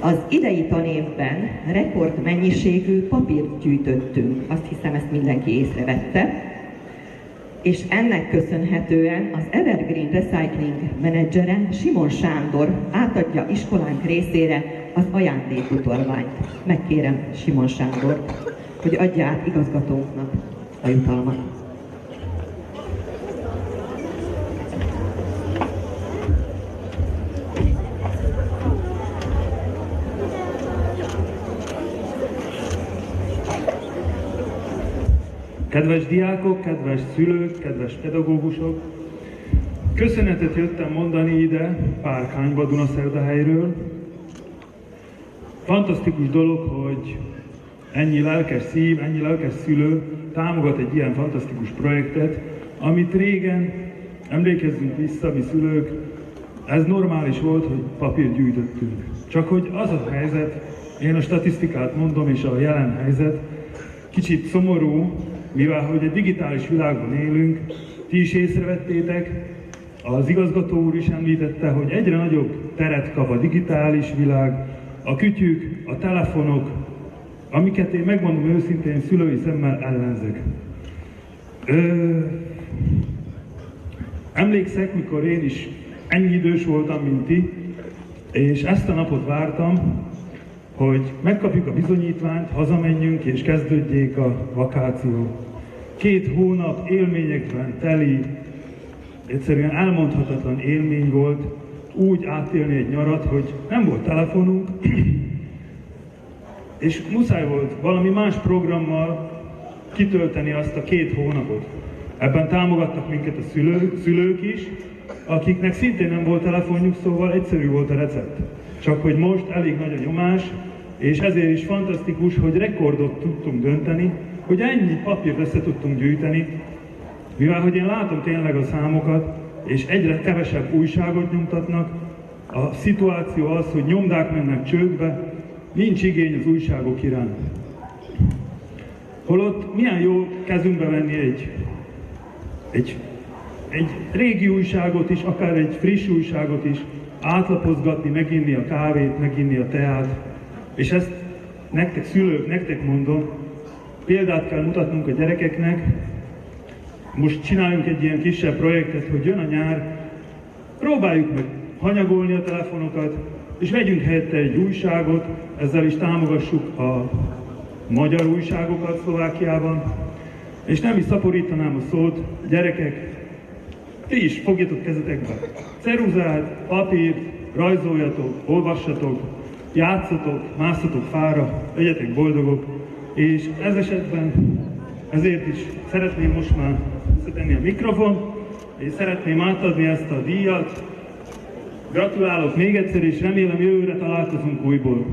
Az idei tanévben rekordmennyiségű papírt gyűjtöttünk, azt hiszem ezt mindenki észrevette, és ennek köszönhetően az Evergreen Recycling menedzsere Simon Sándor átadja iskolánk részére az ajándékutalványt. Megkérem Simon Sándort, hogy adja át igazgatónknak a jutalmat. Kedves diákok, kedves szülők, kedves pedagógusok! Köszönetet jöttem mondani ide Párkányba, Dunaszerdahelyről. Fantasztikus dolog, hogy ennyi lelkes szív, ennyi lelkes szülő támogat egy ilyen fantasztikus projektet, amit régen, emlékezzünk vissza, mi szülők, ez normális volt, hogy papírt gyűjtöttünk. Csak hogy az a helyzet, én a statisztikát mondom, és a jelen helyzet kicsit szomorú, mivel hogy egy digitális világban élünk, ti is észrevettétek, az igazgató úr is említette, hogy egyre nagyobb teret kap a digitális világ, a kütyük, a telefonok, amiket én megmondom őszintén szülői szemmel ellenzek. Emlékszek, mikor én is ennyi idős voltam, mint ti, és ezt a napot vártam, hogy megkapjuk a bizonyítványt, hazamenjünk és kezdődjék a vakáció. 2 hónap élményekben teli, egyszerűen elmondhatatlan élmény volt úgy átélni egy nyarat, hogy nem volt telefonunk, és muszáj volt valami más programmal kitölteni azt a 2 hónapot. Ebben támogattak minket a szülők is, akiknek szintén nem volt telefonjuk, szóval egyszerű volt a recept. Csak hogy most elég nagy a nyomás, és ezért is fantasztikus, hogy rekordot tudtunk dönteni, hogy ennyi papírt össze tudtunk gyűjteni, mivel hogy én látom tényleg a számokat, és egyre kevesebb újságot nyomtatnak, a szituáció az, hogy nyomdák mennek csődbe, nincs igény az újságok iránt. Holott milyen jó kezünkbe venni egy régi újságot is, akár egy friss újságot is, átlapozgatni, meginni a kávét, meginni a teát, és ezt nektek szülők, nektek mondom, példát kell mutatnunk a gyerekeknek. Most csináljunk egy ilyen kisebb projektet, hogy jön a nyár, próbáljuk meg hanyagolni a telefonokat, és vegyünk helyette egy újságot, ezzel is támogassuk a magyar újságokat Szlovákiában. És nem is szaporítanám a szót, gyerekek, ti is fogjatok kezetekbe ceruzát, papírt, rajzoljatok, olvassatok, játszatok, másszatok fára, legyetek boldogok, és ez esetben ezért is szeretném most már visszatenni a mikrofon, és szeretném átadni ezt a díjat. Gratulálok még egyszer, és remélem jövőre találkozunk újból.